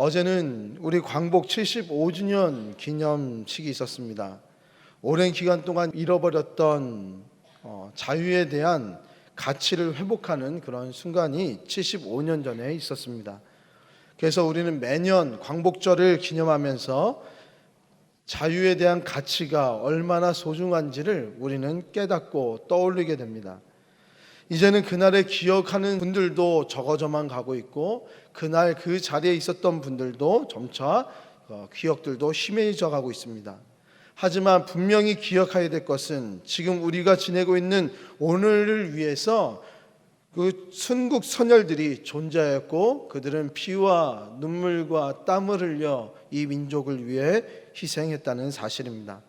어제는 우리 광복 75주년 기념식이 있었습니다. 오랜 기간 동안 잃어버렸던 자유에 대한 가치를 회복하는 그런 순간이 75년 전에 있었습니다. 그래서 우리는 매년 광복절을 기념하면서 자유에 대한 가치가 얼마나 소중한지를 우리는 깨닫고 떠올리게 됩니다. 이제는 그날을 기억하는 분들도 적어져만 가고 있고, 그날 그 자리에 있었던 분들도 점차 기억들도 희미해져 가고 있습니다. 하지만 분명히 기억해야 될 것은 지금 우리가 지내고 있는 오늘을 위해서 그 순국 선열들이 존재하였고, 그들은 피와 눈물과 땀을 흘려 이 민족을 위해 희생했다는 사실입니다.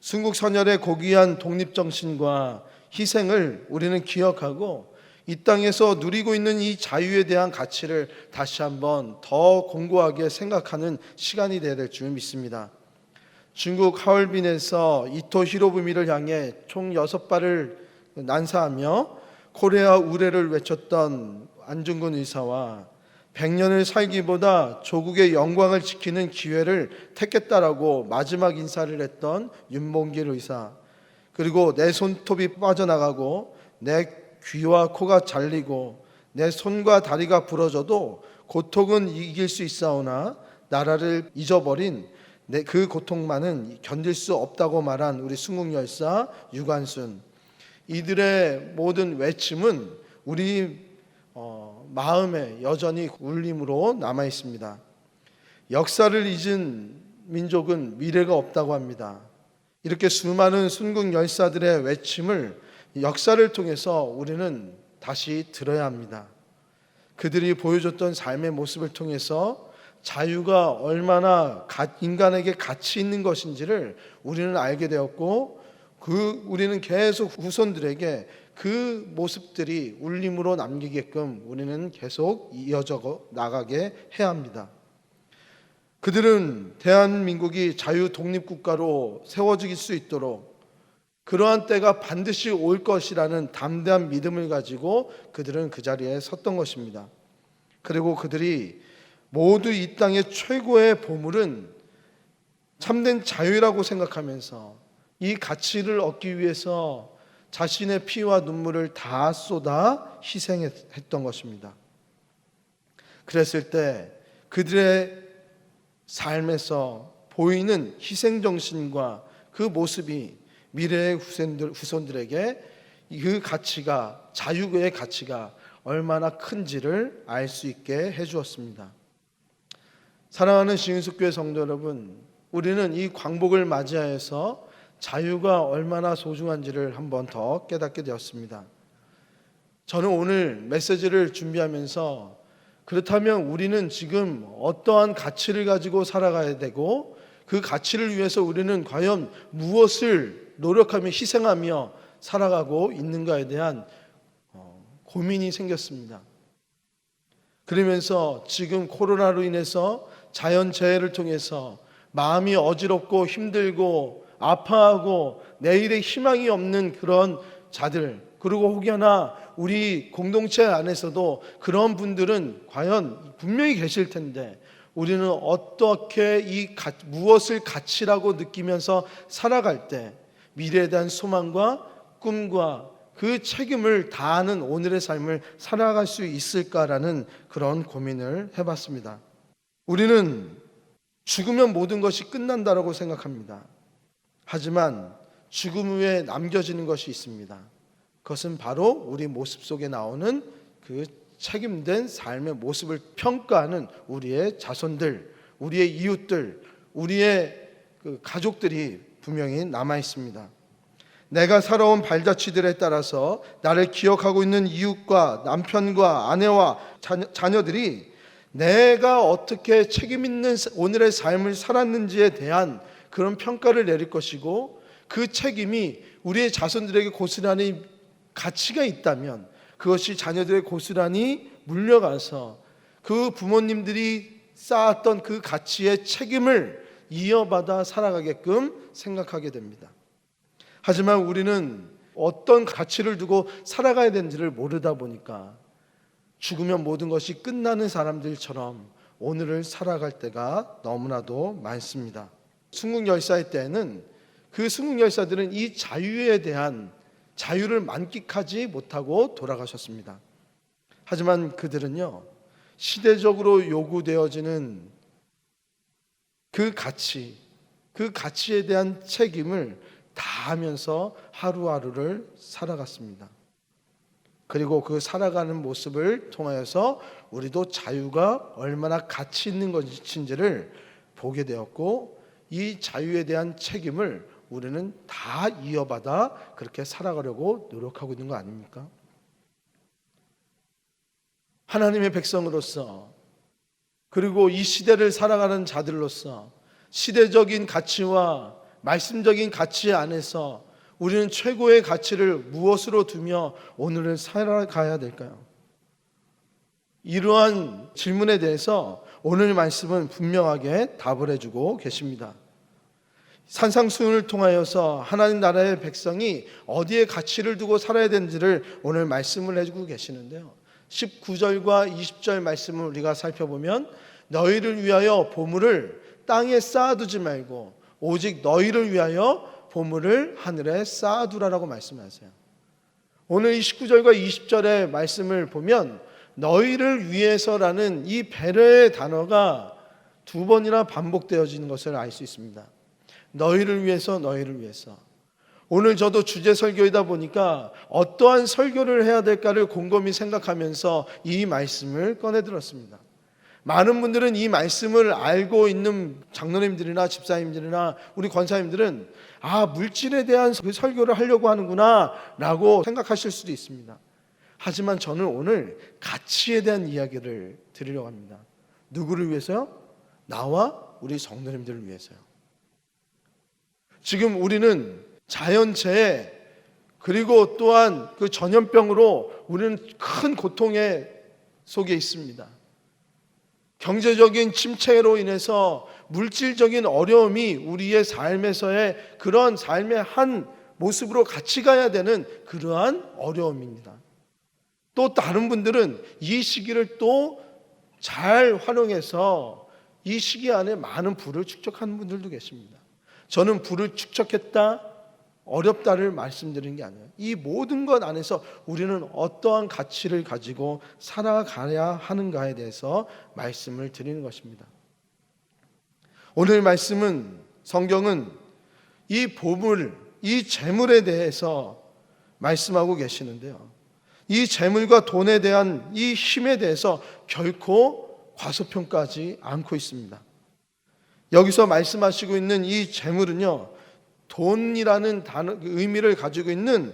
순국 선열의 고귀한 독립정신과 희생을 우리는 기억하고, 이 땅에서 누리고 있는 이 자유에 대한 가치를 다시 한번 더 공고하게 생각하는 시간이 되어야 될 줄 믿습니다. 중국 하얼빈에서 이토 히로부미를 향해 총 6발을 난사하며 코레아 우레를 외쳤던 안중근 의사와 100년을 살기보다 조국의 영광을 지키는 기회를 택했다라고 마지막 인사를 했던 윤봉길 의사, 그리고 내 손톱이 빠져나가고 내 귀와 코가 잘리고 내 손과 다리가 부러져도 고통은 이길 수 있사오나 나라를 잊어버린 그 고통만은 견딜 수 없다고 말한 우리 순국열사 유관순, 이들의 모든 외침은 우리 마음에 여전히 울림으로 남아 있습니다. 역사를 잊은 민족은 미래가 없다고 합니다. 이렇게 수많은 순국 열사들의 외침을 역사를 통해서 우리는 다시 들어야 합니다. 그들이 보여줬던 삶의 모습을 통해서 자유가 얼마나 인간에게 가치 있는 것인지를 우리는 알게 되었고, 우리는 계속 후손들에게 그 모습들이 울림으로 남기게끔 우리는 계속 이어져 나가게 해야 합니다. 그들은 대한민국이 자유 독립국가로 세워질 수 있도록 그러한 때가 반드시 올 것이라는 담대한 믿음을 가지고 그들은 그 자리에 섰던 것입니다. 그리고 그들이 모두 이 땅의 최고의 보물은 참된 자유라고 생각하면서 이 가치를 얻기 위해서 자신의 피와 눈물을 다 쏟아 희생했던 것입니다. 그랬을 때 그들의 삶에서 보이는 희생정신과 그 모습이 미래의 후손들에게 그 가치가, 자유의 가치가 얼마나 큰지를 알 수 있게 해주었습니다. 사랑하는 시흥숙교회 성도 여러분, 우리는 이 광복을 맞이하여서 자유가 얼마나 소중한지를 한번 더 깨닫게 되었습니다. 저는 오늘 메시지를 준비하면서 그렇다면 우리는 지금 어떠한 가치를 가지고 살아가야 되고, 그 가치를 위해서 우리는 과연 무엇을 노력하며 희생하며 살아가고 있는가에 대한 고민이 생겼습니다. 그러면서 지금 코로나로 인해서 자연재해를 통해서 마음이 어지럽고 힘들고 아파하고 내일의 희망이 없는 그런 자들, 그리고 혹여나 우리 공동체 안에서도 그런 분들은 과연 분명히 계실 텐데, 우리는 어떻게 무엇을 가치라고 느끼면서 살아갈 때 미래에 대한 소망과 꿈과 그 책임을 다하는 오늘의 삶을 살아갈 수 있을까라는 그런 고민을 해봤습니다. 우리는 죽으면 모든 것이 끝난다라고 생각합니다. 하지만 죽음 후에 남겨지는 것이 있습니다. 그것은 바로 우리 모습 속에 나오는 그 책임된 삶의 모습을 평가하는 우리의 자손들, 우리의 이웃들, 우리의 그 가족들이 분명히 남아 있습니다. 내가 살아온 발자취들에 따라서 나를 기억하고 있는 이웃과 남편과 아내와 자녀들이 내가 어떻게 책임 있는 오늘의 삶을 살았는지에 대한 그런 평가를 내릴 것이고, 그 책임이 우리의 자손들에게 고스란히 가치가 있다면 그것이 자녀들의 고스란히 물려가서 그 부모님들이 쌓았던 그 가치의 책임을 이어받아 살아가게끔 생각하게 됩니다. 하지만 우리는 어떤 가치를 두고 살아가야 되는지를 모르다 보니까 죽으면 모든 것이 끝나는 사람들처럼 오늘을 살아갈 때가 너무나도 많습니다. 순국열사의 때에는 그 순국열사들은 이 자유에 대한 자유를 만끽하지 못하고 돌아가셨습니다. 하지만 그들은요, 시대적으로 요구되어지는 그 가치에 대한 책임을 다하면서 하루하루를 살아갔습니다. 그리고 그 살아가는 모습을 통하여서 우리도 자유가 얼마나 가치 있는 것인지를 보게 되었고, 이 자유에 대한 책임을 우리는 다 이어받아 그렇게 살아가려고 노력하고 있는 거 아닙니까? 하나님의 백성으로서, 그리고 이 시대를 살아가는 자들로서 시대적인 가치와 말씀적인 가치 안에서 우리는 최고의 가치를 무엇으로 두며 오늘을 살아가야 될까요? 이러한 질문에 대해서 오늘 말씀은 분명하게 답을 해주고 계십니다. 산상수훈을 통하여서 하나님 나라의 백성이 어디에 가치를 두고 살아야 되는지를 오늘 말씀을 해주고 계시는데요, 19절과 20절 말씀을 우리가 살펴보면 너희를 위하여 보물을 땅에 쌓아두지 말고 오직 너희를 위하여 보물을 하늘에 쌓아두라라고 말씀하세요. 오늘 이 19절과 20절의 말씀을 보면 너희를 위해서라는 이 배려의 단어가 두 번이나 반복되어지는 것을 알 수 있습니다. 너희를 위해서, 너희를 위해서. 오늘 저도 주제 설교이다 보니까 어떠한 설교를 해야 될까를 곰곰이 생각하면서 이 말씀을 꺼내 들었습니다. 많은 분들은 이 말씀을 알고 있는 장로님들이나 집사님들이나 우리 권사님들은 물질에 대한 그 설교를 하려고 하는구나 라고 생각하실 수도 있습니다. 하지만 저는 오늘 가치에 대한 이야기를 드리려고 합니다. 누구를 위해서요? 나와 우리 성도님들을 위해서요. 지금 우리는 자연재해, 그리고 또한 그 전염병으로 우리는 큰 고통의 속에 있습니다. 경제적인 침체로 인해서 물질적인 어려움이 우리의 삶에서의 그런 삶의 한 모습으로 같이 가야 되는 그러한 어려움입니다. 또 다른 분들은 이 시기를 또 잘 활용해서 이 시기 안에 많은 부를 축적하는 분들도 계십니다. 저는 부를 축적했다, 어렵다를 말씀드리는 게 아니에요. 이 모든 것 안에서 우리는 어떠한 가치를 가지고 살아가야 하는가에 대해서 말씀을 드리는 것입니다. 오늘 말씀은, 성경은 이 보물, 이 재물에 대해서 말씀하고 계시는데요, 이 재물과 돈에 대한 이 힘에 대해서 결코 과소평가하지 않고 있습니다. 여기서 말씀하시고 있는 이 재물은요, 돈이라는 단어, 의미를 가지고 있는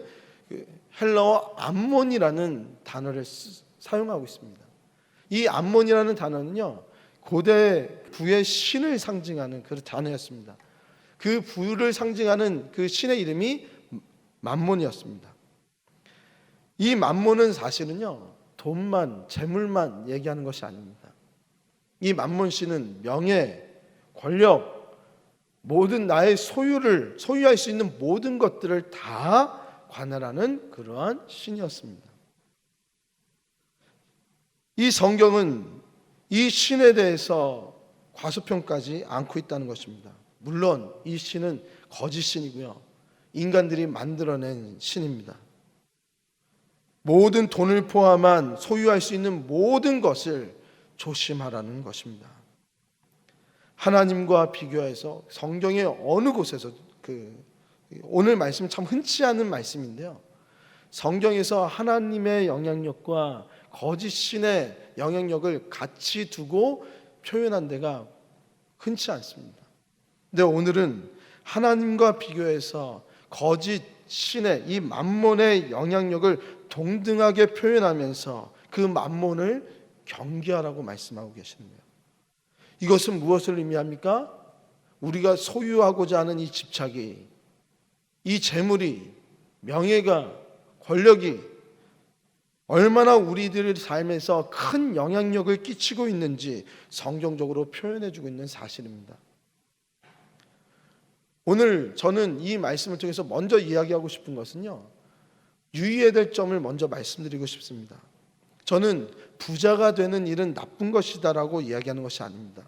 헬라어 암몬이라는 단어를 사용하고 있습니다. 이 암몬이라는 단어는요, 고대 부의 신을 상징하는 그 단어였습니다. 그 부를 상징하는 그 신의 이름이 맘몬이었습니다. 이 맘몬은 사실은요, 돈만, 재물만 얘기하는 것이 아닙니다. 이 맘몬 신은 명예, 권력, 모든 나의 소유할 수 있는 모든 것들을 다 관할하는 그러한 신이었습니다. 이 성경은 이 신에 대해서 과소평가하지 않고 있다는 것입니다. 물론 이 신은 거짓 신이고요, 인간들이 만들어낸 신입니다. 모든 돈을 포함한 소유할 수 있는 모든 것을 조심하라는 것입니다. 하나님과 비교해서 성경의 어느 곳에서 오늘 말씀 참 흔치 않은 말씀인데요, 성경에서 하나님의 영향력과 거짓 신의 영향력을 같이 두고 표현한 데가 흔치 않습니다. 근데 오늘은 하나님과 비교해서 거짓 신의 이 맘몬의 영향력을 동등하게 표현하면서 그 맘몬을 경계하라고 말씀하고 계시는데요, 이것은 무엇을 의미합니까? 우리가 소유하고자 하는 이 집착이, 이 재물이, 명예가, 권력이 얼마나 우리들의 삶에서 큰 영향력을 끼치고 있는지 성경적으로 표현해주고 있는 사실입니다. 오늘 저는 이 말씀을 통해서 먼저 이야기하고 싶은 것은요, 유의해야 될 점을 먼저 말씀드리고 싶습니다. 저는 부자가 되는 일은 나쁜 것이다라고 이야기하는 것이 아닙니다.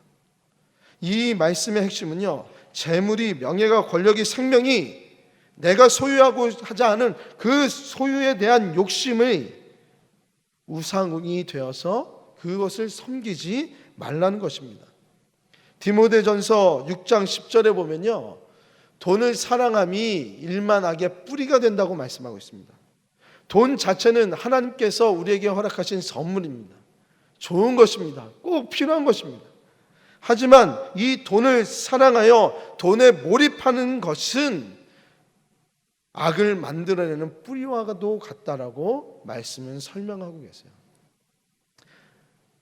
이 말씀의 핵심은요, 재물이, 명예가, 권력이, 생명이 내가 소유하고 하지 않은 그 소유에 대한 욕심의 우상이 되어서 그것을 섬기지 말라는 것입니다. 디모데전서 6장 10절에 보면요, 돈을 사랑함이 일만 악의 뿌리가 된다고 말씀하고 있습니다. 돈 자체는 하나님께서 우리에게 허락하신 선물입니다. 좋은 것입니다. 꼭 필요한 것입니다. 하지만 이 돈을 사랑하여 돈에 몰입하는 것은 악을 만들어내는 뿌리와도 같다라고 말씀은 설명하고 계세요.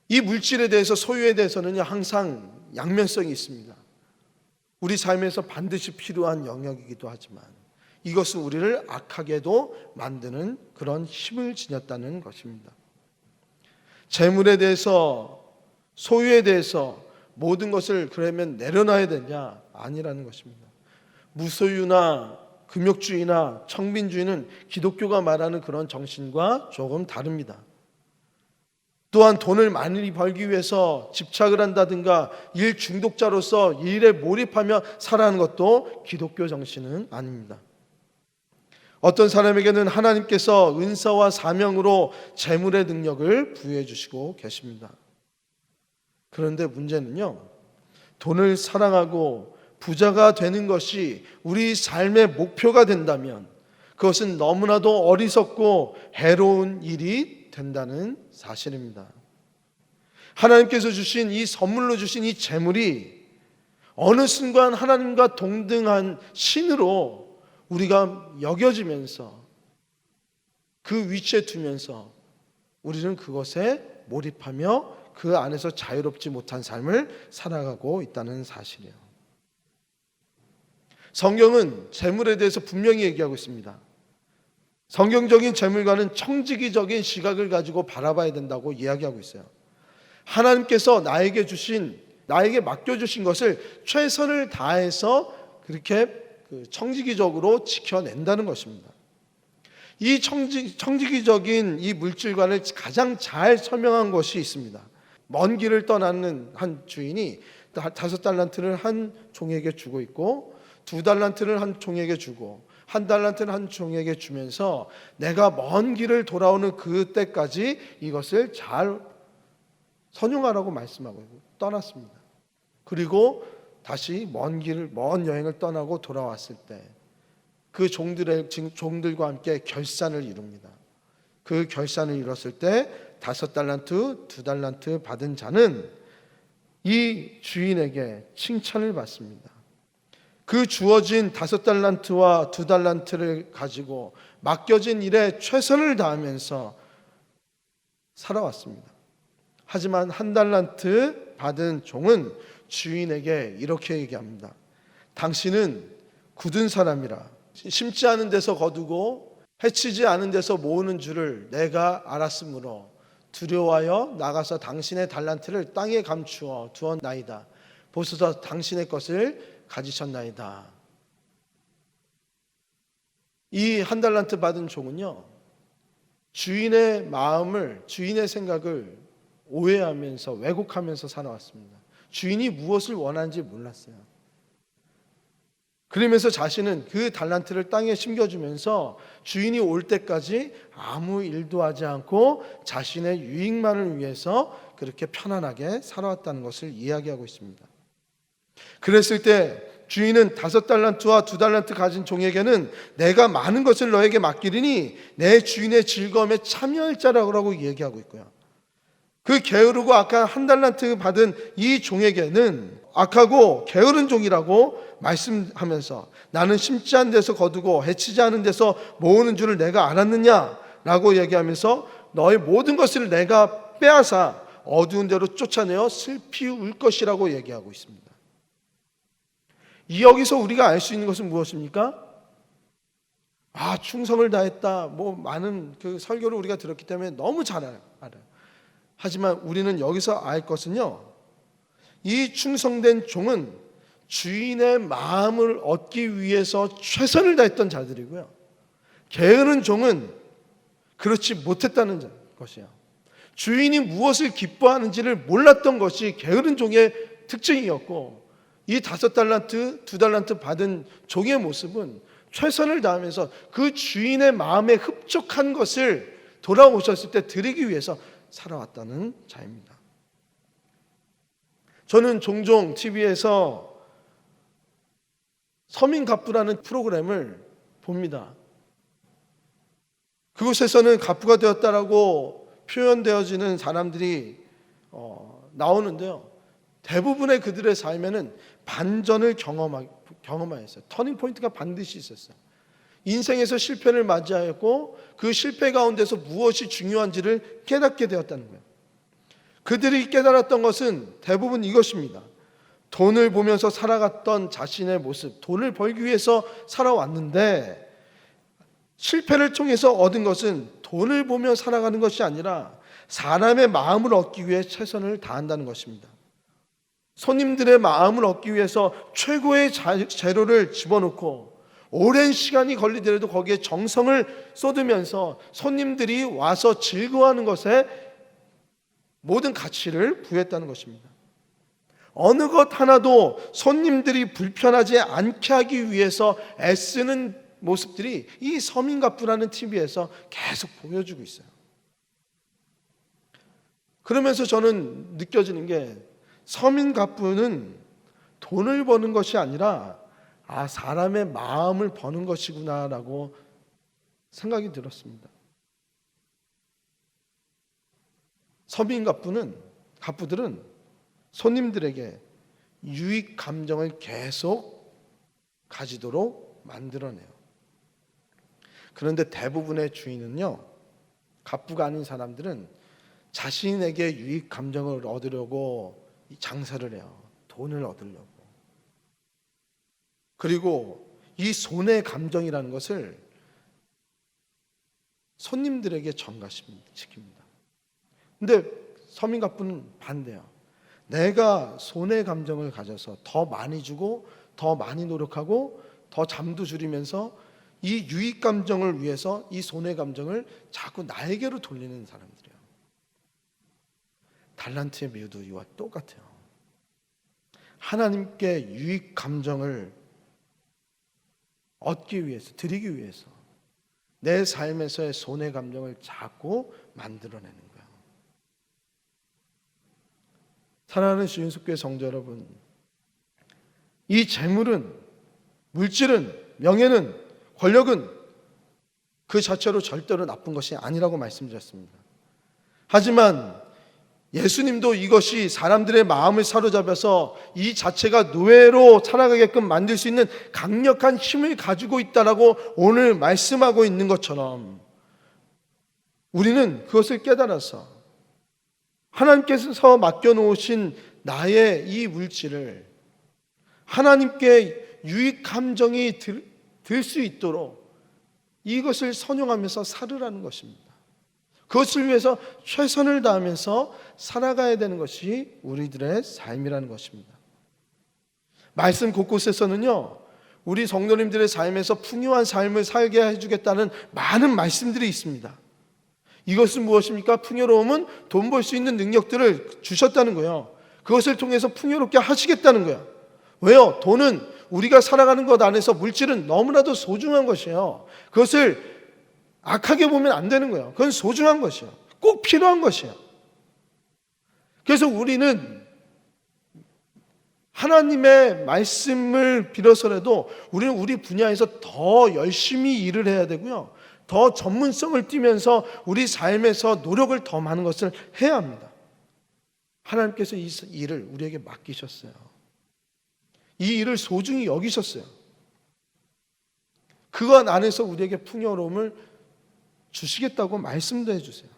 이 물질에 대해서, 소유에 대해서는 항상 양면성이 있습니다. 우리 삶에서 반드시 필요한 영역이기도 하지만 이것은 우리를 악하게도 만드는 그런 힘을 지녔다는 것입니다. 재물에 대해서, 소유에 대해서 모든 것을 그러면 내려놔야 되냐? 아니라는 것입니다. 무소유나 금욕주의나 청빈주의는 기독교가 말하는 그런 정신과 조금 다릅니다. 또한 돈을 많이 벌기 위해서 집착을 한다든가 일 중독자로서 일에 몰입하며 살아가는 것도 기독교 정신은 아닙니다. 어떤 사람에게는 하나님께서 은사와 사명으로 재물의 능력을 부여해 주시고 계십니다. 그런데 문제는요, 돈을 사랑하고 부자가 되는 것이 우리 삶의 목표가 된다면 그것은 너무나도 어리석고 해로운 일이 된다는 사실입니다. 하나님께서 주신 이 선물로 주신 이 재물이 어느 순간 하나님과 동등한 신으로 우리가 여겨지면서 그 위치에 두면서 우리는 그것에 몰입하며 그 안에서 자유롭지 못한 삶을 살아가고 있다는 사실이에요. 성경은 재물에 대해서 분명히 얘기하고 있습니다. 성경적인 재물과는 청지기적인 시각을 가지고 바라봐야 된다고 이야기하고 있어요. 하나님께서 나에게 맡겨주신 것을 최선을 다해서 그렇게 청지기적으로 지켜낸다는 것입니다. 이 청지기적인 이 물질관을 가장 잘 설명한 것이 있습니다. 먼 길을 떠나는 한 주인이 5달란트를 한 종에게 주고 있고 2달란트를 한 종에게 주고 1달란트를 한 종에게 주면서 내가 먼 길을 돌아오는 그때까지 이것을 잘 선용하라고 말씀하고 떠났습니다. 그리고 다시 먼 여행을 떠나고 돌아왔을 때 그 종들과 함께 결산을 이룹니다. 그 결산을 이뤘을 때 5달란트, 2달란트 받은 자는 이 주인에게 칭찬을 받습니다. 그 주어진 5달란트와 2달란트를 가지고 맡겨진 일에 최선을 다하면서 살아왔습니다. 하지만 1달란트 받은 종은 주인에게 이렇게 얘기합니다. 당신은 굳은 사람이라 심지 않은 데서 거두고 해치지 않은 데서 모으는 줄을 내가 알았으므로 두려워하여 나가서 당신의 달란트를 땅에 감추어 두었나이다. 보소서 당신의 것을 가지셨나이다. 이 1달란트 받은 종은요, 주인의 마음을, 주인의 생각을 오해하면서 왜곡하면서 살아왔습니다. 주인이 무엇을 원하는지 몰랐어요. 그러면서 자신은 그 달란트를 땅에 심겨주면서 주인이 올 때까지 아무 일도 하지 않고 자신의 유익만을 위해서 그렇게 편안하게 살아왔다는 것을 이야기하고 있습니다. 그랬을 때 주인은 5달란트와 2달란트 가진 종에게는 내가 많은 것을 너에게 맡기리니 내 주인의 즐거움에 참여할 자라고 얘기하고 있고요. 그 게으르고 악한 1달란트 받은 이 종에게는 악하고 게으른 종이라고 말씀하면서 나는 심지 않은 데서 거두고 해치지 않은 데서 모으는 줄을 내가 알았느냐라고 얘기하면서 너의 모든 것을 내가 빼앗아 어두운 데로 쫓아내어 슬피 울 것이라고 얘기하고 있습니다. 여기서 우리가 알 수 있는 것은 무엇입니까? 충성을 다했다. 많은 그 설교를 우리가 들었기 때문에 너무 잘 알아요. 하지만 우리는 여기서 알 것은요, 이 충성된 종은 주인의 마음을 얻기 위해서 최선을 다했던 자들이고요, 게으른 종은 그렇지 못했다는 것이에요. 주인이 무엇을 기뻐하는지를 몰랐던 것이 게으른 종의 특징이었고, 이 5달란트, 2달란트 받은 종의 모습은 최선을 다하면서 그 주인의 마음에 흡족한 것을 돌아오셨을 때 드리기 위해서 살아왔다는 자입니다. 저는 종종 TV에서 서민갑부라는 프로그램을 봅니다. 그곳에서는 갑부가 되었다라고 표현되어지는 사람들이 나오는데요. 대부분의 그들의 삶에는 반전을 경험하였어요. 터닝 포인트가 반드시 있었어요. 인생에서 실패를 맞이하였고 그 실패 가운데서 무엇이 중요한지를 깨닫게 되었다는 거예요. 그들이 깨달았던 것은 대부분 이것입니다. 돈을 보면서 살아갔던 자신의 모습, 돈을 벌기 위해서 살아왔는데 실패를 통해서 얻은 것은 돈을 보며 살아가는 것이 아니라 사람의 마음을 얻기 위해 최선을 다한다는 것입니다. 손님들의 마음을 얻기 위해서 최고의 재료를 집어넣고 오랜 시간이 걸리더라도 거기에 정성을 쏟으면서 손님들이 와서 즐거워하는 것에 모든 가치를 부여했다는 것입니다. 어느 것 하나도 손님들이 불편하지 않게 하기 위해서 애쓰는 모습들이 이 서민갑부라는 TV에서 계속 보여주고 있어요. 그러면서 저는 느껴지는 게 서민갑부는 돈을 버는 것이 아니라 사람의 마음을 버는 것이구나라고 생각이 들었습니다. 갑부들은 손님들에게 유익 감정을 계속 가지도록 만들어내요. 그런데 대부분의 주인은요, 갑부가 아닌 사람들은 자신에게 유익 감정을 얻으려고 장사를 해요. 돈을 얻으려고. 그리고 이 손해 감정이라는 것을 손님들에게 전가시킵니다. 근데 서민갑부는 반대야. 내가 손해 감정을 가져서 더 많이 주고 더 많이 노력하고 더 잠도 줄이면서 이 유익 감정을 위해서 이 손해 감정을 자꾸 나에게로 돌리는 사람들이에요. 달란트의 비유도 이와 똑같아요. 하나님께 유익 감정을 얻기 위해서, 드리기 위해서 내 삶에서의 손해 감정을 자꾸 만들어내는 거예요. 사랑하는 주인숙교회 성도 여러분, 이 재물은, 물질은, 명예는, 권력은 그 자체로 절대로 나쁜 것이 아니라고 말씀드렸습니다. 하지만 예수님도 이것이 사람들의 마음을 사로잡아서 이 자체가 노예로 살아가게끔 만들 수 있는 강력한 힘을 가지고 있다라고 오늘 말씀하고 있는 것처럼 우리는 그것을 깨달아서 하나님께서 맡겨놓으신 나의 이 물질을 하나님께 유익 감정이 들 수 있도록 이것을 선용하면서 살으라는 것입니다. 그것을 위해서 최선을 다하면서 살아가야 되는 것이 우리들의 삶이라는 것입니다. 말씀 곳곳에서는요, 우리 성도님들의 삶에서 풍요한 삶을 살게 해주겠다는 많은 말씀들이 있습니다. 이것은 무엇입니까? 풍요로움은 돈 벌 수 있는 능력들을 주셨다는 거예요. 그것을 통해서 풍요롭게 하시겠다는 거예요. 왜요? 돈은 우리가 살아가는 것 안에서 물질은 너무나도 소중한 것이에요. 그것을 악하게 보면 안 되는 거예요. 그건 소중한 것이에요. 꼭 필요한 것이에요. 그래서 우리는 하나님의 말씀을 빌어서라도 우리는 우리 분야에서 더 열심히 일을 해야 되고요. 더 전문성을 띠면서 우리 삶에서 노력을 더 많은 것을 해야 합니다. 하나님께서 이 일을 우리에게 맡기셨어요. 이 일을 소중히 여기셨어요. 그것 안에서 우리에게 풍요로움을 주시겠다고 말씀도 해주세요.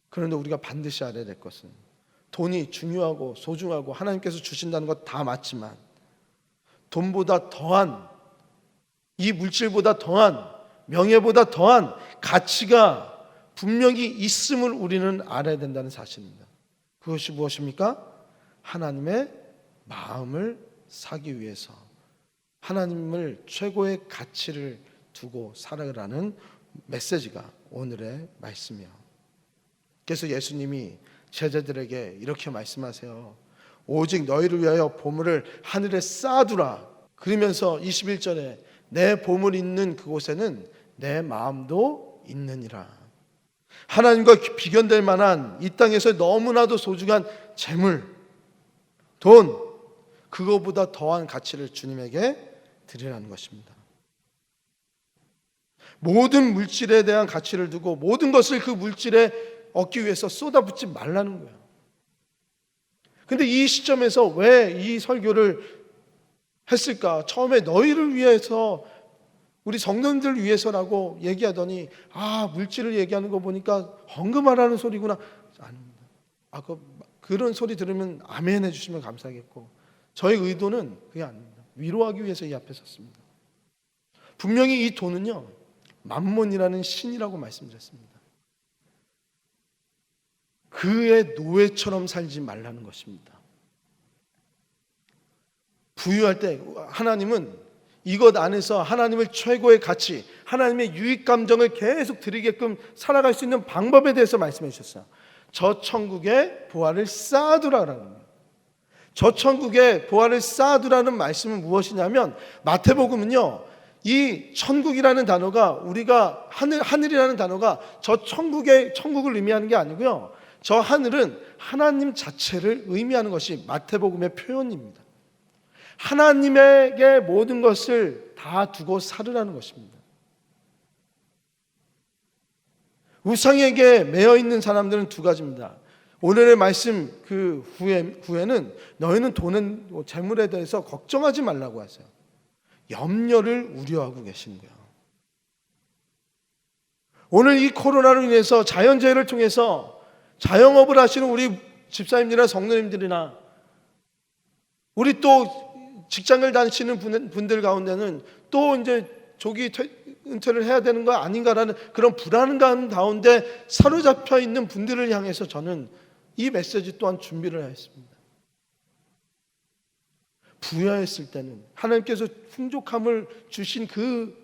그런데 우리가 반드시 알아야 될 것은 돈이 중요하고 소중하고 하나님께서 주신다는 것 다 맞지만 돈보다 더한, 이 물질보다 더한, 명예보다 더한 가치가 분명히 있음을 우리는 알아야 된다는 사실입니다. 그것이 무엇입니까? 하나님의 마음을 사기 위해서 하나님을 최고의 가치를 두고 살아가라는 메시지가 오늘의 말씀이요. 그래서 예수님이 제자들에게 이렇게 말씀하세요. 오직 너희를 위하여 보물을 하늘에 쌓아두라. 그러면서 21절에 내 보물 있는 그곳에는 내 마음도 있느니라. 하나님과 비견될 만한 이 땅에서 너무나도 소중한 재물, 돈, 그거보다 더한 가치를 주님에게 드리라는 것입니다. 모든 물질에 대한 가치를 두고 모든 것을 그 물질에 얻기 위해서 쏟아붓지 말라는 거예요. 근데 이 시점에서 왜 이 설교를 했을까? 처음에 너희를 위해서, 우리 성도님들을 위해서라고 얘기하더니 물질을 얘기하는 거 보니까 헌금하라는 소리구나. 아닙니다. 그런 소리 들으면 아멘 해주시면 감사하겠고, 저의 의도는 그게 아닙니다. 위로하기 위해서 이 앞에 섰습니다. 분명히 이 돈은요, 맘몬이라는 신이라고 말씀드렸습니다. 그의 노예처럼 살지 말라는 것입니다. 부유할 때 하나님은 이것 안에서 하나님을 최고의 가치, 하나님의 유익 감정을 계속 드리게끔 살아갈 수 있는 방법에 대해서 말씀해 주셨어요. 저 천국에 보화를 쌓아두라는 거예요. 저 천국에 보화를 쌓아두라는 말씀은 무엇이냐면, 마태복음은요, 이 천국이라는 단어가, 우리가 하늘이라는 단어가 저 천국을 의미하는 게 아니고요, 저 하늘은 하나님 자체를 의미하는 것이 마태복음의 표현입니다. 하나님에게 모든 것을 다 두고 살으라는 것입니다. 우상에게 매여 있는 사람들은 두 가지입니다. 오늘의 말씀 그 후에는 너희는 돈은 재물에 대해서 걱정하지 말라고 하세요. 염려를 우려하고 계신 거예요. 오늘 이 코로나로 인해서 자연재해를 통해서 자영업을 하시는 우리 집사님들이나 성도님들이나 우리 또 직장을 다니시는 분들 가운데는 또 이제 조기 은퇴를 해야 되는 거 아닌가라는 그런 불안감 가운데 사로잡혀 있는 분들을 향해서 저는 이 메시지 또한 준비를 했습니다. 부여했을 때는 하나님께서 풍족함을 주신 그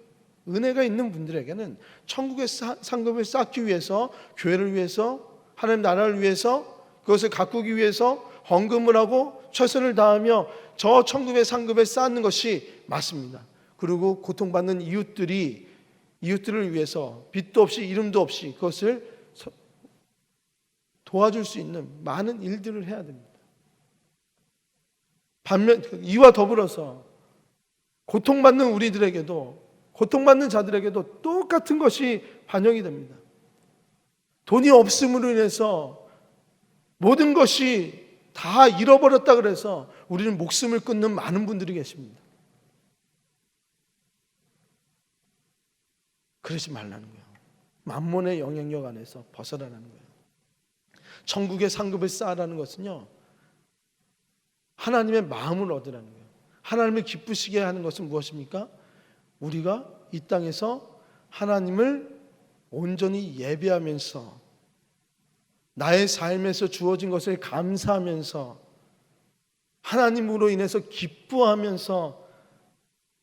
은혜가 있는 분들에게는 천국의 상급을 쌓기 위해서, 교회를 위해서, 하나님 나라를 위해서, 그것을 가꾸기 위해서 헌금을 하고 최선을 다하며 저 천국의 상급에 쌓는 것이 맞습니다. 그리고 고통받는 이웃들을 위해서 빚도 없이 이름도 없이 그것을 도와줄 수 있는 많은 일들을 해야 됩니다. 반면 이와 더불어서 고통받는 우리들에게도, 고통받는 자들에게도 똑같은 것이 반영이 됩니다. 돈이 없음으로 인해서 모든 것이 다 잃어버렸다 그래서 우리는 목숨을 끊는 많은 분들이 계십니다. 그러지 말라는 거예요. 만몬의 영향력 안에서 벗어나라는 거예요. 천국의 상급을 쌓으라는 것은요, 하나님의 마음을 얻으라는 거예요. 하나님을 기쁘시게 하는 것은 무엇입니까? 우리가 이 땅에서 하나님을 온전히 예배하면서 나의 삶에서 주어진 것을 감사하면서 하나님으로 인해서 기뻐하면서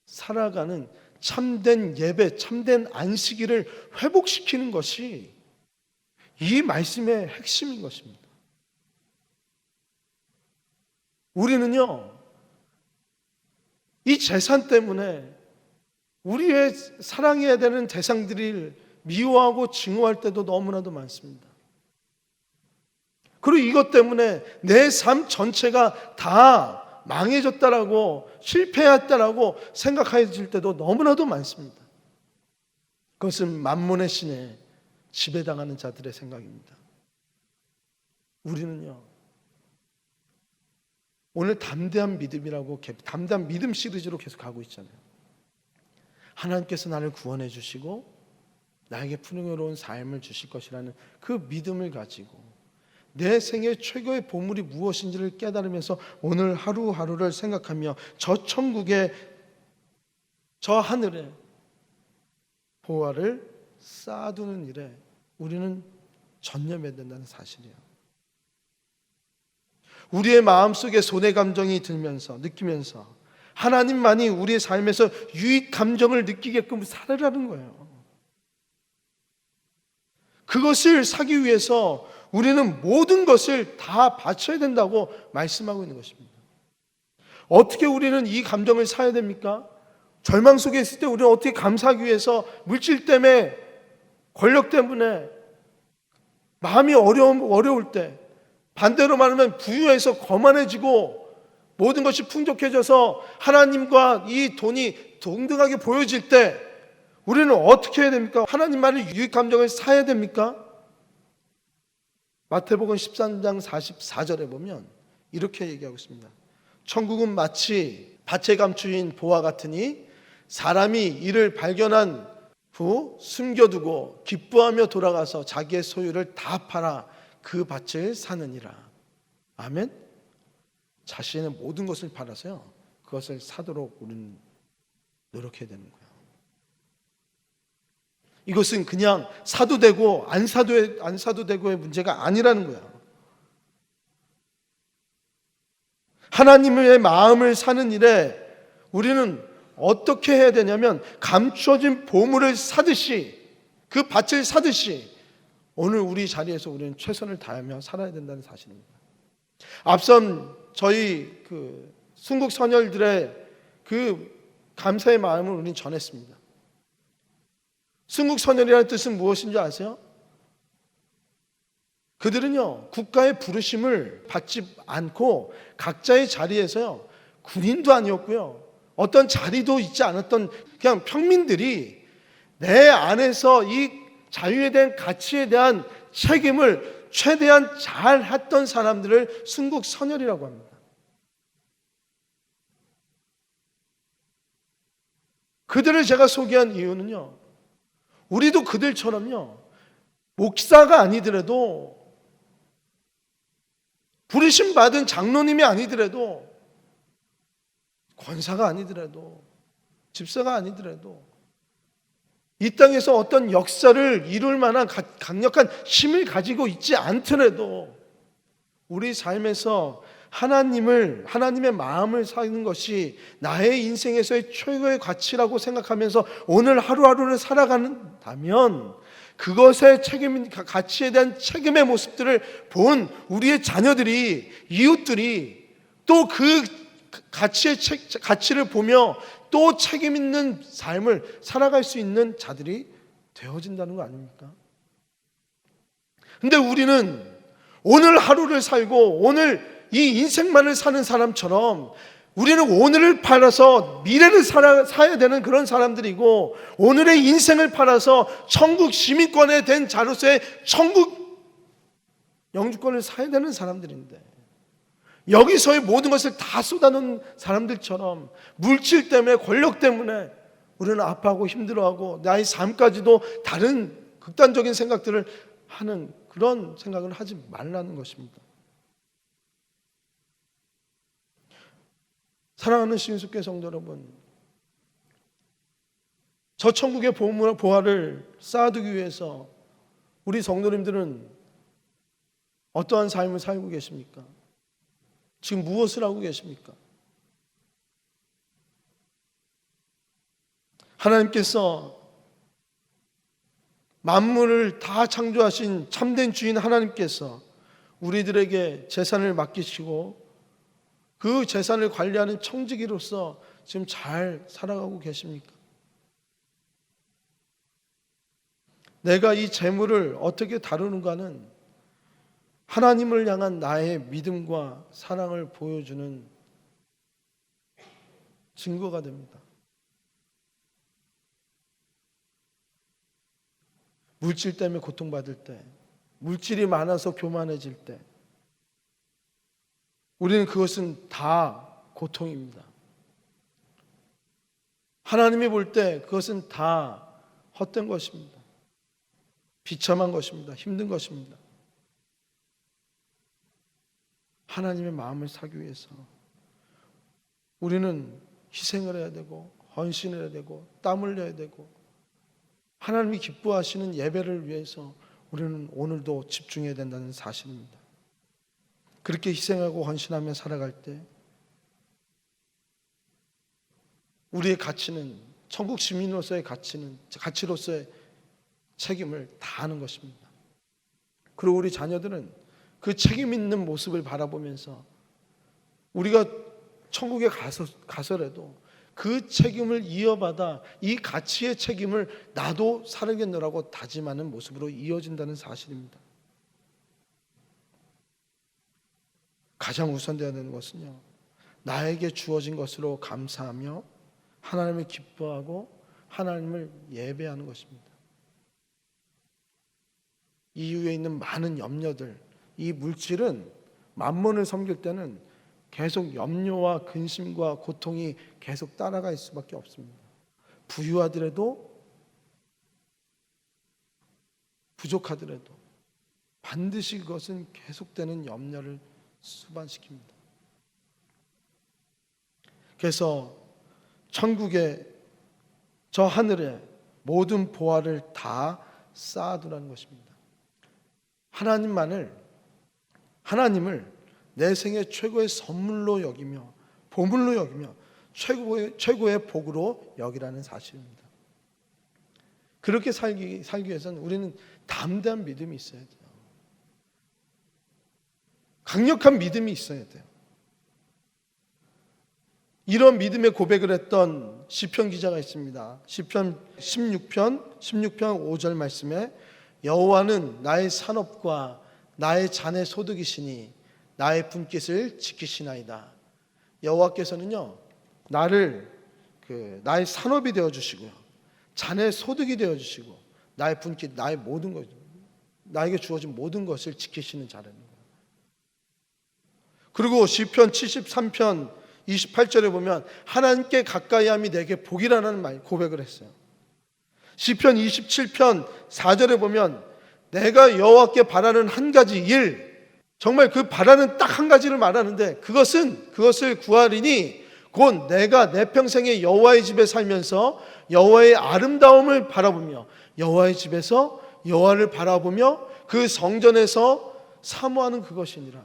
살아가는 참된 예배, 참된 안식일을 회복시키는 것이 이 말씀의 핵심인 것입니다. 우리는요, 이 재산 때문에 우리의 사랑해야 되는 대상들을 미워하고 증오할 때도 너무나도 많습니다. 그리고 이것 때문에 내 삶 전체가 다 망해졌다라고, 실패했다라고 생각해질 때도 너무나도 많습니다. 그것은 만몬의 신에 지배당하는 자들의 생각입니다. 우리는요, 오늘 담대한 믿음이라고, 담대한 믿음 시리즈로 계속 가고 있잖아요. 하나님께서 나를 구원해 주시고 나에게 풍요로운 삶을 주실 것이라는 그 믿음을 가지고 내 생애 최고의 보물이 무엇인지를 깨달으면서 오늘 하루하루를 생각하며 저 천국에, 저 하늘에 보화를 쌓아두는 일에 우리는 전념해야 된다는 사실이에요. 우리의 마음속에 손해 감정이 들면서, 느끼면서 하나님만이 우리의 삶에서 유익 감정을 느끼게끔 살으라는 거예요. 그것을 사기 위해서 우리는 모든 것을 다 바쳐야 된다고 말씀하고 있는 것입니다. 어떻게 우리는 이 감정을 사야 됩니까? 절망 속에 있을 때 우리는 어떻게 감사하기 위해서 물질 때문에, 권력 때문에, 마음이 어려울 때, 반대로 말하면 부유해서 거만해지고 모든 것이 풍족해져서 하나님과 이 돈이 동등하게 보여질 때 우리는 어떻게 해야 됩니까? 하나님만의 유익 감정을 사야 됩니까? 마태복음 13장 44절에 보면 이렇게 얘기하고 있습니다. 천국은 마치 밭에 감추인 보화 같으니 사람이 이를 발견한 후 숨겨두고 기뻐하며 돌아가서 자기의 소유를 다 팔아 그 밭을 사느니라. 아멘. 자신의 모든 것을 팔아서요, 그것을 사도록 우리는 노력해야 되는 거예요. 이것은 그냥 사도 되고 안 사도 되고의 문제가 아니라는 거예요. 하나님의 마음을 사는 일에 우리는 어떻게 해야 되냐면 감추어진 보물을 사듯이, 그 밭을 사듯이 오늘 우리 자리에서 우리는 최선을 다하며 살아야 된다는 사실입니다. 앞선 저희 순국 선열들의 그 감사의 마음을 우리는 전했습니다. 순국 선열이라는 뜻은 무엇인지 아세요? 그들은요, 국가의 부르심을 받지 않고 각자의 자리에서요, 군인도 아니었고요, 어떤 자리도 있지 않았던 그냥 평민들이 내 안에서 이 자유에 대한 가치에 대한 책임을 최대한 잘 했던 사람들을 순국 선열이라고 합니다. 그들을 제가 소개한 이유는요, 우리도 그들처럼요, 목사가 아니더라도, 부르심 받은 장로님이 아니더라도, 권사가 아니더라도, 집사가 아니더라도, 이 땅에서 어떤 역사를 이룰 만한 강력한 힘을 가지고 있지 않더라도 우리 삶에서 하나님의 마음을 사는 것이 나의 인생에서의 최고의 가치라고 생각하면서 오늘 하루하루를 살아간다면 그것의 가치에 대한 책임의 모습들을 본 우리의 자녀들이, 이웃들이 또 그 가치를 보며 또 책임 있는 삶을 살아갈 수 있는 자들이 되어진다는 거 아닙니까? 근데 우리는 오늘 하루를 살고 오늘 이 인생만을 사는 사람처럼 우리는 오늘을 팔아서 미래를 사야 되는 그런 사람들이고, 오늘의 인생을 팔아서 천국 시민권에 된 자로서의 천국 영주권을 사야 되는 사람들인데, 여기서의 모든 것을 다 쏟아놓은 사람들처럼 물질 때문에, 권력 때문에 우리는 아파하고 힘들어하고 나의 삶까지도 다른 극단적인 생각들을 하는 그런 생각을 하지 말라는 것입니다. 사랑하는 신숙교 성도 여러분, 저 천국의 보화를 쌓아두기 위해서 우리 성도님들은 어떠한 삶을 살고 계십니까? 지금 무엇을 하고 계십니까? 하나님께서 만물을 다 창조하신 참된 주인 하나님께서 우리들에게 재산을 맡기시고 그 재산을 관리하는 청지기로서 지금 잘 살아가고 계십니까? 내가 이 재물을 어떻게 다루는가는 하나님을 향한 나의 믿음과 사랑을 보여주는 증거가 됩니다. 물질 때문에 고통받을 때, 물질이 많아서 교만해질 때, 우리는 그것은 다 고통입니다. 하나님이 볼 때 그것은 다 헛된 것입니다. 비참한 것입니다. 힘든 것입니다. 하나님의 마음을 사기 위해서 우리는 희생을 해야 되고 헌신을 해야 되고 땀 흘려야 되고 하나님이 기뻐하시는 예배를 위해서 우리는 오늘도 집중해야 된다는 사실입니다. 그렇게 희생하고 헌신하며 살아갈 때 우리의 가치는, 천국 시민으로서의 가치로서의 책임을 다하는 것입니다. 그리고 우리 자녀들은 그 책임 있는 모습을 바라보면서 우리가 천국에 가서라도 그 책임을 이어받아 이 가치의 책임을 나도 살아겠노라고 다짐하는 모습으로 이어진다는 사실입니다. 가장 우선되어야 되는 것은요, 나에게 주어진 것으로 감사하며 하나님을 기뻐하고 하나님을 예배하는 것입니다. 이후에 있는 많은 염려들, 이 물질은 만몬을 섬길 때는 계속 염려와 근심과 고통이 계속 따라갈 수밖에 없습니다. 부유하더라도 부족하더라도 반드시 그것은 계속되는 염려를 수반시킵니다. 그래서 천국에 저 하늘에 모든 보화를 다 쌓아두라는 것입니다. 하나님을 내 생의 최고의 선물로 여기며 보물로 여기며 최고의 복으로 여기라는 사실입니다. 그렇게 살기 위해서는 우리는 담대한 믿음이 있어야 돼요. 강력한 믿음이 있어야 돼요. 이런 믿음의 고백을 했던 시편 기자가 있습니다. 시편 16편 5절 말씀에 여호와는 나의 산업과 나의 잔의 소득이시니 나의 분깃을 지키시나이다. 여호와께서는요, 나를 나의 산업이 되어 주시고요, 잔의 소득이 되어 주시고 나의 분깃, 나의 모든 것, 나에게 주어진 모든 것을 지키시는 자라는 거예요. 그리고 시편 73편 28절에 보면 하나님께 가까이함이 내게 복이라는 말 고백을 했어요. 시편 27편 4절에 보면 내가 여호와께 바라는 한 가지 일, 정말 그 바라는 딱 한 가지를 말하는데 그것을 구하리니 곧 내가 내 평생에 여호와의 집에 살면서 여호와의 아름다움을 바라보며 여호와의 집에서 여호와를 바라보며 그 성전에서 사모하는 그것이니라.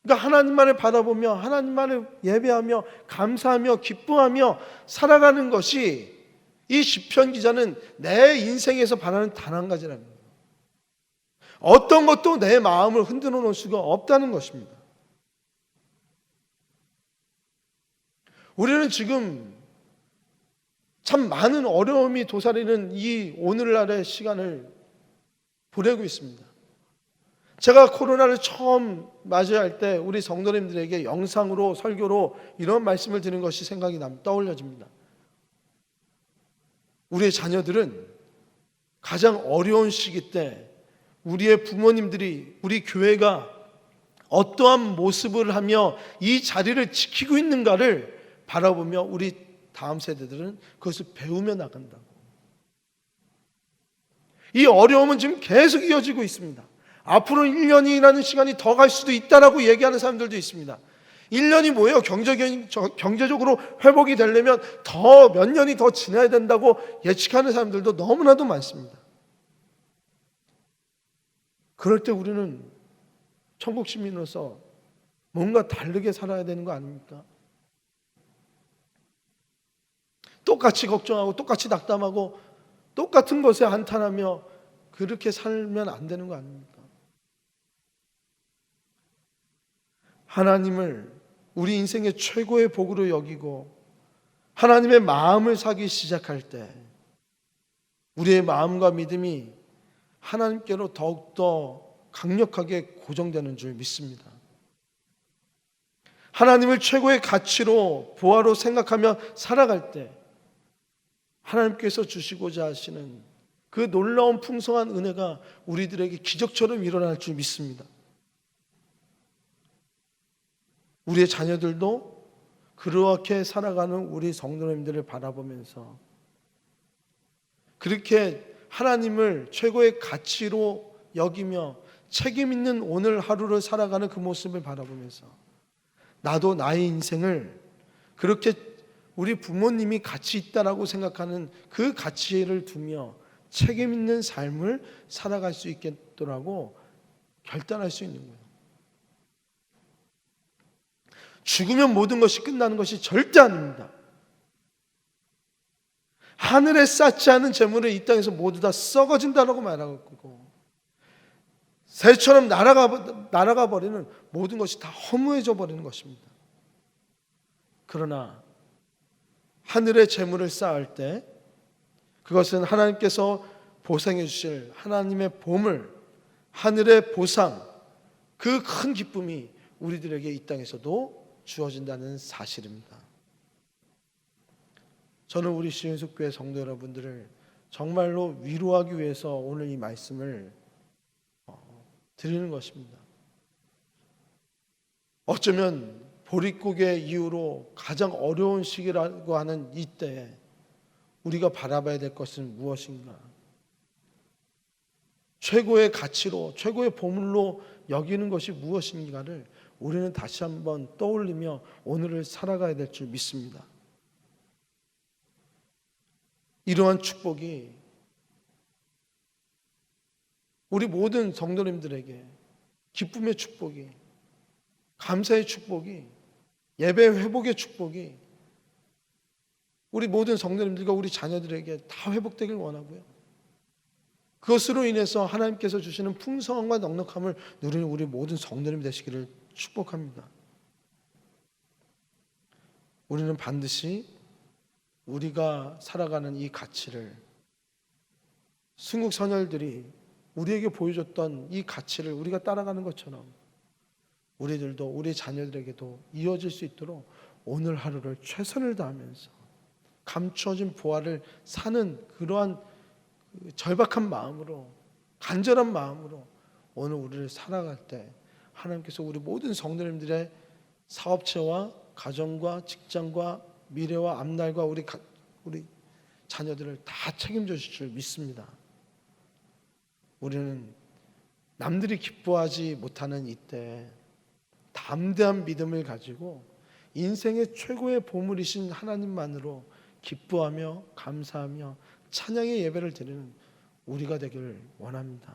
그러니까 하나님만을 바라보며 하나님만을 예배하며 감사하며 기뻐하며 살아가는 것이 이 시편 기자는 내 인생에서 바라는 단 한 가지라는 거예요. 어떤 것도 내 마음을 흔들어 놓을 수가 없다는 것입니다. 우리는 지금 참 많은 어려움이 도사리는 이 오늘날의 시간을 보내고 있습니다. 제가 코로나를 처음 맞이할 때 우리 성도님들에게 영상으로 설교로 이런 말씀을 드린 것이 생각이 떠올려집니다. 우리의 자녀들은 가장 어려운 시기 때 우리의 부모님들이, 우리 교회가 어떠한 모습을 하며 이 자리를 지키고 있는가를 바라보며 우리 다음 세대들은 그것을 배우며 나간다고. 이 어려움은 지금 계속 이어지고 있습니다. 앞으로 1년이라는 시간이 더 갈 수도 있다라고 얘기하는 사람들도 있습니다. 1년이 뭐예요? 경제적으로 회복이 되려면 더 몇 년이 더 지나야 된다고 예측하는 사람들도 너무나도 많습니다. 그럴 때 우리는 천국 시민으로서 뭔가 다르게 살아야 되는 거 아닙니까? 똑같이 걱정하고 똑같이 낙담하고 똑같은 것에 한탄하며 그렇게 살면 안 되는 거 아닙니까? 하나님을 우리 인생의 최고의 복으로 여기고 하나님의 마음을 사기 시작할 때 우리의 마음과 믿음이 하나님께로 더욱더 강력하게 고정되는 줄 믿습니다. 하나님을 최고의 가치로 보화로 생각하며 살아갈 때 하나님께서 주시고자 하시는 그 놀라운 풍성한 은혜가 우리들에게 기적처럼 일어날 줄 믿습니다. 우리의 자녀들도 그렇게 살아가는 우리 성도님들을 바라보면서 그렇게 하나님을 최고의 가치로 여기며 책임 있는 오늘 하루를 살아가는 그 모습을 바라보면서 나도 나의 인생을 그렇게 우리 부모님이 가치 있다라고 생각하는 그 가치를 두며 책임 있는 삶을 살아갈 수 있겠더라고 결단할 수 있는 거예요. 죽으면 모든 것이 끝나는 것이 절대 아닙니다. 하늘에 쌓지 않은 재물은 이 땅에서 모두 다 썩어진다라고 말하고 있고 새처럼 날아가 버리는 모든 것이 다 허무해져 버리는 것입니다. 그러나 하늘의 재물을 쌓을 때 그것은 하나님께서 보상해 주실 하나님의 보물, 하늘의 보상, 그 큰 기쁨이 우리들에게 이 땅에서도 주어진다는 사실입니다. 저는 우리 시흥숙교회 성도 여러분들을 정말로 위로하기 위해서 오늘 이 말씀을 드리는 것입니다. 어쩌면 보릿고개 이후로 가장 어려운 시기라고 하는 이때에 우리가 바라봐야 될 것은 무엇인가? 최고의 가치로, 최고의 보물로 여기는 것이 무엇인가를 우리는 다시 한번 떠올리며 오늘을 살아가야 될 줄 믿습니다. 이러한 축복이 우리 모든 성도님들에게 기쁨의 축복이, 감사의 축복이, 예배 회복의 축복이 우리 모든 성도님들과 우리 자녀들에게 다 회복되길 원하고요. 그것으로 인해서 하나님께서 주시는 풍성함과 넉넉함을 누리는 우리 모든 성도님 되시기를 축복합니다. 우리는 반드시 우리가 살아가는 이 가치를, 순국 선열들이 우리에게 보여줬던 이 가치를 우리가 따라가는 것처럼 우리들도 우리 자녀들에게도 이어질 수 있도록 오늘 하루를 최선을 다하면서 감추어진 보화를 사는 그러한 절박한 마음으로, 간절한 마음으로 오늘 우리를 살아갈 때 하나님께서 우리 모든 성도님들의 사업체와 가정과 직장과 미래와 앞날과 우리 자녀들을 다 책임져 주실 줄 믿습니다. 우리는 남들이 기뻐하지 못하는 이때 담대한 믿음을 가지고 인생의 최고의 보물이신 하나님만으로 기뻐하며 감사하며 찬양의 예배를 드리는 우리가 되기를 원합니다.